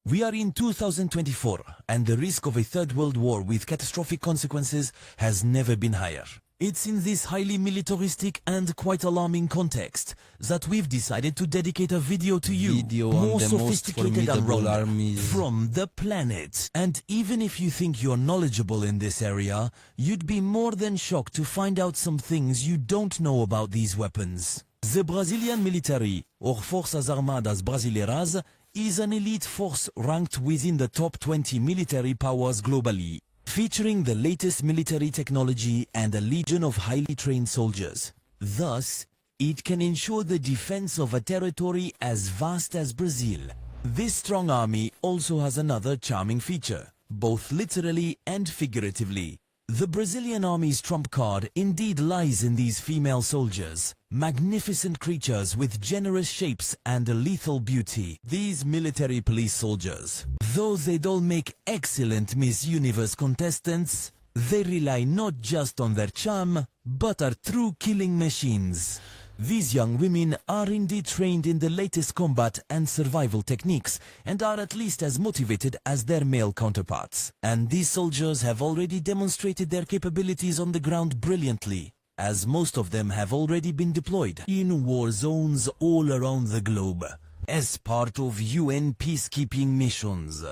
We are in 2024, and the risk of a third world war with catastrophic consequences has never been higher. It's in this highly militaristic and quite alarming context that we've decided to dedicate a video to you, more sophisticated and armies from the planet. And even if you think you're knowledgeable in this area, you'd be more than shocked to find out some things you don't know about these weapons. The Brazilian military, or Forças Armadas Brasileiras, is an elite force ranked within the top 20 military powers globally, featuring the latest military technology and a legion of highly trained soldiers. Thus, it can ensure the defense of a territory as vast as Brazil. This strong army also has another charming feature, both literally and figuratively. The Brazilian army's trump card indeed lies in these female soldiers, magnificent creatures with generous shapes and a lethal beauty. These military police soldiers, though they'd all make excellent Miss Universe contestants, they rely not just on their charm, but are true killing machines. These young women are indeed trained in the latest combat and survival techniques and are at least as motivated as their male counterparts. And these soldiers have already demonstrated their capabilities on the ground brilliantly, as most of them have already been deployed in war zones all around the globe as part of UN peacekeeping missions.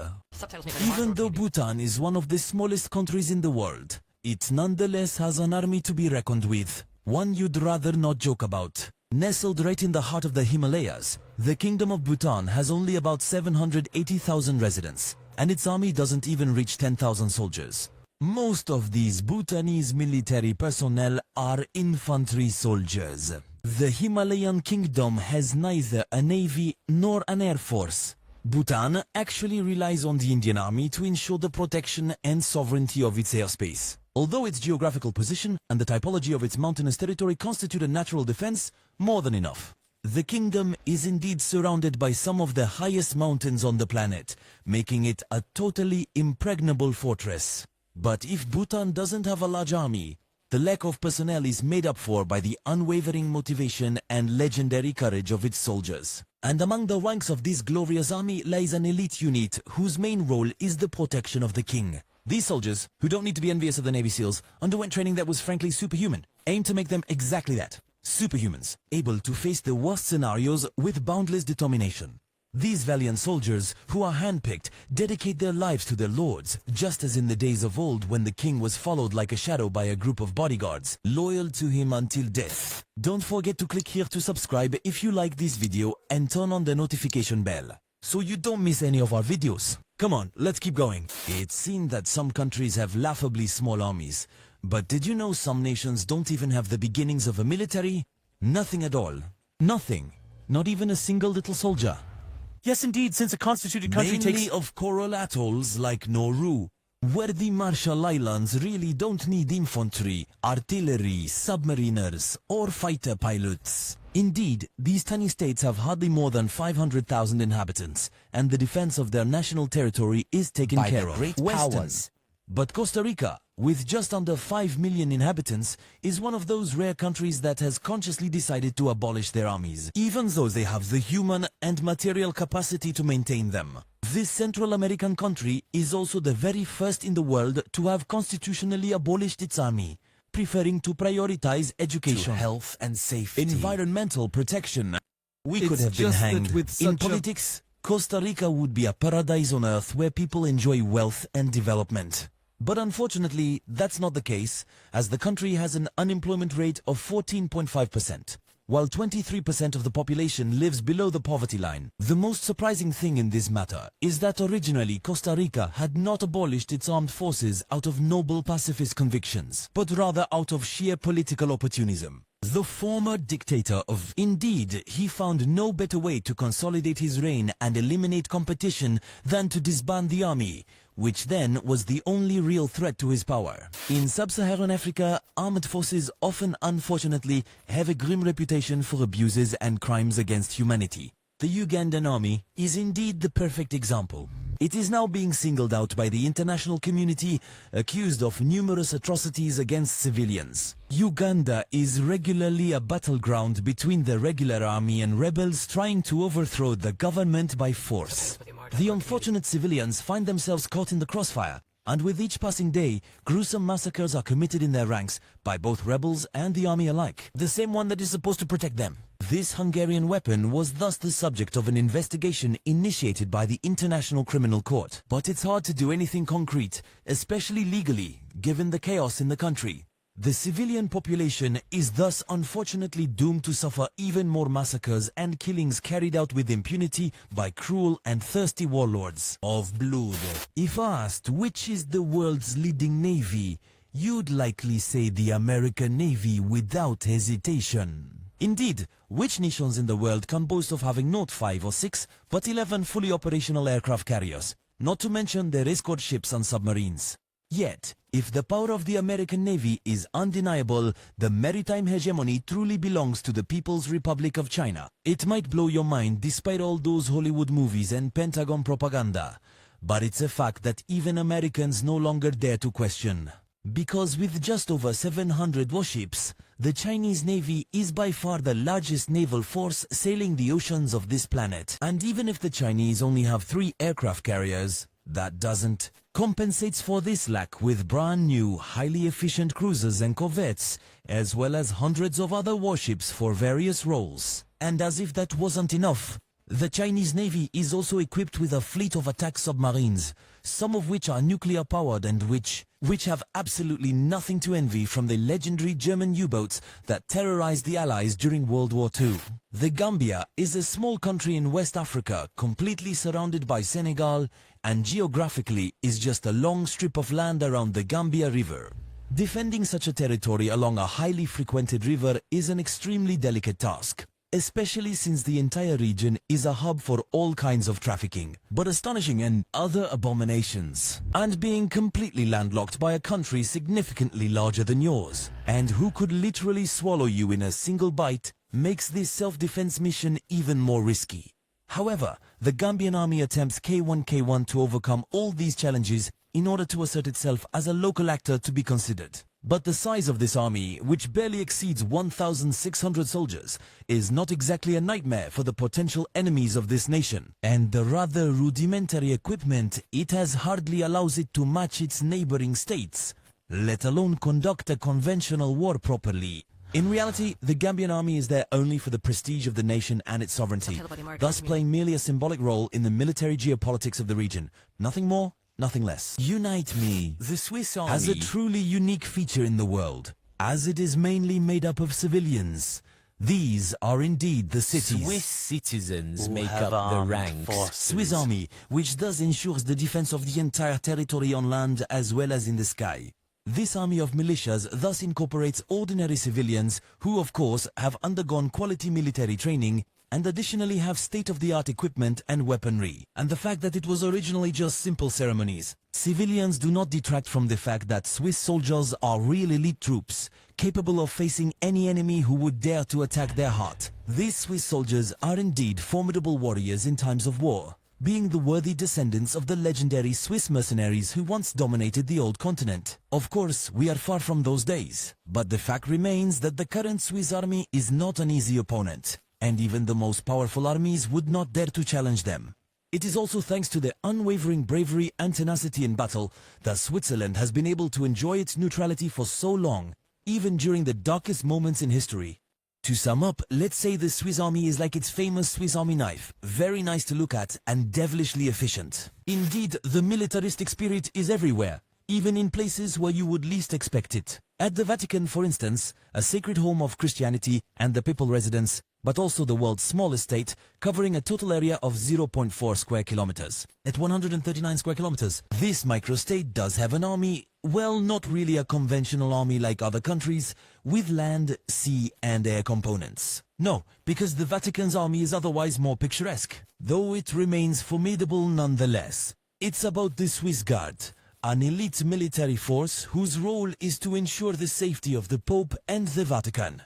Even though Bhutan is one of the smallest countries in the world, it nonetheless has an army to be reckoned with. One you'd rather not joke about. Nestled right in the heart of the Himalayas, the Kingdom of Bhutan has only about 780,000 residents, and its army doesn't even reach 10,000 soldiers. Most of these Bhutanese military personnel are infantry soldiers. The Himalayan kingdom has neither a navy nor an air force. Bhutan actually relies on the Indian army to ensure the protection and sovereignty of its airspace. Although its geographical position and the typology of its mountainous territory constitute a natural defense, more than enough. The kingdom is indeed surrounded by some of the highest mountains on the planet, making it a totally impregnable fortress. But if Bhutan doesn't have a large army, the lack of personnel is made up for by the unwavering motivation and legendary courage of its soldiers. And among the ranks of this glorious army lies an elite unit whose main role is the protection of the king. These soldiers, who don't need to be envious of the Navy SEALs, underwent training that was frankly superhuman, aimed to make them exactly that, superhumans, able to face the worst scenarios with boundless determination. These valiant soldiers, who are handpicked, dedicate their lives to their lords, just as in the days of old when the king was followed like a shadow by a group of bodyguards, loyal to him until death. Don't forget to click here to subscribe if you like this video and turn on the notification bell, so you don't miss any of our videos. Come on, let's keep going. It's seen that some countries have laughably small armies, but did you know some nations don't even have the beginnings of a military? Nothing at all. Nothing. Not even a single little soldier. Yes, indeed, since a constituted country Mainly of coral atolls like Nauru, where the Marshall Islands really don't need infantry, artillery, submariners, or fighter pilots. Indeed, these tiny states have hardly more than 500,000 inhabitants, and the defense of their national territory is taken care of. great Western. powers. But Costa Rica, with just under 5 million inhabitants, is one of those rare countries that has consciously decided to abolish their armies, even though they have the human and material capacity to maintain them. This Central American country is also the very first in the world to have constitutionally abolished its army, preferring to prioritize education, health and safety, environmental protection. We could have been hanged. In politics, Costa Rica would be a paradise on earth where people enjoy wealth and development. But unfortunately, that's not the case, as the country has an unemployment rate of 14.5%, while 23% of the population lives below the poverty line. The most surprising thing in this matter is that originally Costa Rica had not abolished its armed forces out of noble pacifist convictions, but rather out of sheer political opportunism. The former dictator Indeed, he found no better way to consolidate his reign and eliminate competition than to disband the army, which then was the only real threat to his power. In sub-Saharan Africa, armed forces often, unfortunately, have a grim reputation for abuses and crimes against humanity. The Ugandan army is indeed the perfect example. It is now being singled out by the international community, accused of numerous atrocities against civilians. Uganda is regularly a battleground between the regular army and rebels trying to overthrow the government by force. The unfortunate civilians find themselves caught in the crossfire, and with each passing day, gruesome massacres are committed in their ranks by both rebels and the army alike, the same one that is supposed to protect them. This Hungarian weapon was thus the subject of an investigation initiated by the International Criminal Court. But it's hard to do anything concrete, especially legally, given the chaos in the country. The civilian population is thus unfortunately doomed to suffer even more massacres and killings carried out with impunity by cruel and thirsty warlords of blood. If asked which is the world's leading navy, you'd likely say the American Navy without hesitation. Indeed, which nations in the world can boast of having not 5 or 6, but 11 fully operational aircraft carriers, not to mention their escort ships and submarines? Yet, if the power of the American Navy is undeniable, the maritime hegemony truly belongs to the People's Republic of China. It might blow your mind despite all those Hollywood movies and Pentagon propaganda, but it's a fact that even Americans no longer dare to question. Because with just over 700 warships, the Chinese Navy is by far the largest naval force sailing the oceans of this planet. And even if the Chinese only have 3 aircraft carriers, that doesn't compensates for this lack with brand new, highly efficient cruisers and corvettes, as well as hundreds of other warships for various roles. And as if that wasn't enough, the Chinese Navy is also equipped with a fleet of attack submarines, some of which are nuclear-powered and which have absolutely nothing to envy from the legendary German U-boats that terrorized the Allies during World War II. The Gambia is a small country in West Africa, completely surrounded by Senegal, and geographically is just a long strip of land around the Gambia River. Defending such a territory along a highly frequented river is an extremely delicate task, especially since the entire region is a hub for all kinds of trafficking, but astonishing and other abominations. And being completely landlocked by a country significantly larger than yours, and who could literally swallow you in a single bite, makes this self-defense mission even more risky. However, the Gambian army attempts K1 to overcome all these challenges in order to assert itself as a local actor to be considered. But the size of this army, which barely exceeds 1,600 soldiers, is not exactly a nightmare for the potential enemies of this nation. And the rather rudimentary equipment it has hardly allows it to match its neighboring states, let alone conduct a conventional war properly. In reality, the Gambian army is there only for the prestige of the nation and its sovereignty, thus playing merely a symbolic role in the military geopolitics of the region. Nothing more, nothing less. Unite me. The Swiss army has a truly unique feature in the world, as it is mainly made up of civilians. These are indeed the cities. Swiss citizens make up the ranks. Swiss army, which thus ensures the defense of the entire territory on land as well as in the sky. This army of militias thus incorporates ordinary civilians who, of course, have undergone quality military training and additionally have state-of-the-art equipment and weaponry. And the fact that it was originally just simple ceremonies. Civilians do not detract from the fact that Swiss soldiers are real elite troops, capable of facing any enemy who would dare to attack their heart. These Swiss soldiers are indeed formidable warriors in times of war, being the worthy descendants of the legendary Swiss mercenaries who once dominated the old continent. Of course, we are far from those days, but the fact remains that the current Swiss army is not an easy opponent, and even the most powerful armies would not dare to challenge them. It is also thanks to their unwavering bravery and tenacity in battle that Switzerland has been able to enjoy its neutrality for so long, even during the darkest moments in history. To sum up, let's say the Swiss army is like its famous Swiss army knife, very nice to look at and devilishly efficient. Indeed, the militaristic spirit is everywhere, even in places where you would least expect it. At the Vatican, for instance, a sacred home of Christianity and the papal residence, but also the world's smallest state, covering a total area of 0.4 square kilometers. At 139 square kilometers, this microstate does have an army, well, not really a conventional army like other countries, with land, sea and air components. No, because the Vatican's army is otherwise more picturesque, though it remains formidable nonetheless. It's about the Swiss Guard, an elite military force whose role is to ensure the safety of the Pope and the Vatican.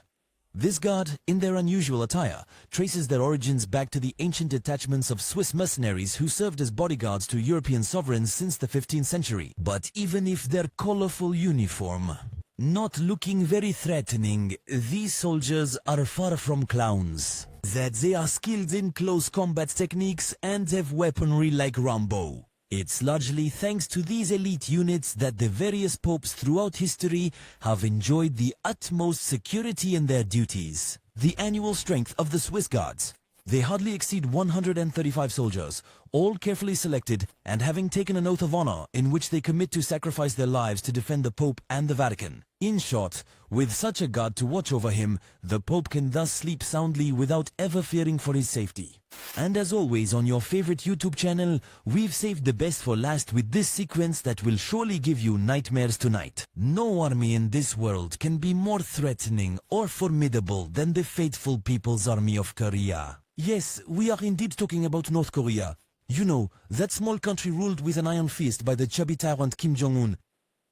This guard, in their unusual attire, traces their origins back to the ancient detachments of Swiss mercenaries who served as bodyguards to European sovereigns since the 15th century. But even if their colorful uniform not looking very threatening, these soldiers are far from clowns. that they are skilled in close combat techniques and have weaponry like Rambo. It's largely thanks to these elite units that the various popes throughout history have enjoyed the utmost security in their duties. The annual strength of the Swiss Guards. They hardly exceed 135 soldiers, all carefully selected and having taken an oath of honor in which they commit to sacrifice their lives to defend the Pope and the Vatican. In short, with such a guard to watch over him, the Pope can thus sleep soundly without ever fearing for his safety. And as always on your favorite YouTube channel, we've saved the best for last with this sequence that will surely give you nightmares tonight. No army in this world can be more threatening or formidable than the faithful People's Army of Korea. Yes, we are indeed talking about North Korea. You know, that small country ruled with an iron fist by the chubby tyrant Kim Jong-un.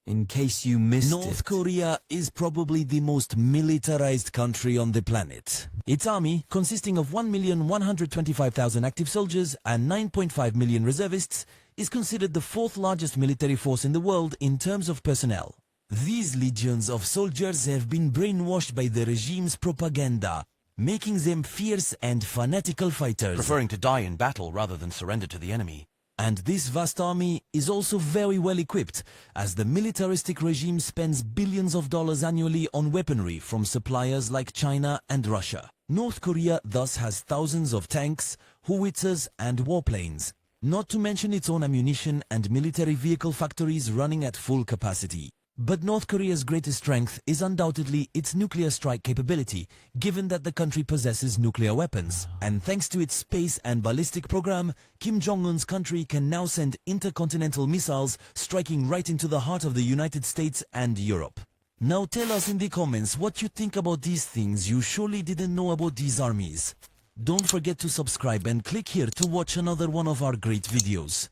In case you missed North Korea is probably the most militarized country on the planet. Its army, consisting of 1,125,000 active soldiers and 9.5 million reservists, is considered the fourth largest military force in the world in terms of personnel. These legions of soldiers have been brainwashed by the regime's propaganda, making them fierce and fanatical fighters. Preferring to die in battle rather than surrender to the enemy. And this vast army is also very well equipped, as the militaristic regime spends billions of dollars annually on weaponry from suppliers like China and Russia. North Korea thus has thousands of tanks, howitzers and warplanes, not to mention its own ammunition and military vehicle factories running at full capacity. But North Korea's greatest strength is undoubtedly its nuclear strike capability, given that the country possesses nuclear weapons. And thanks to its space and ballistic program, Kim Jong-un's country can now send intercontinental missiles striking right into the heart of the United States and Europe. Now tell us in the comments what you think about these things you surely didn't know about these armies. Don't forget to subscribe and click here to watch another one of our great videos.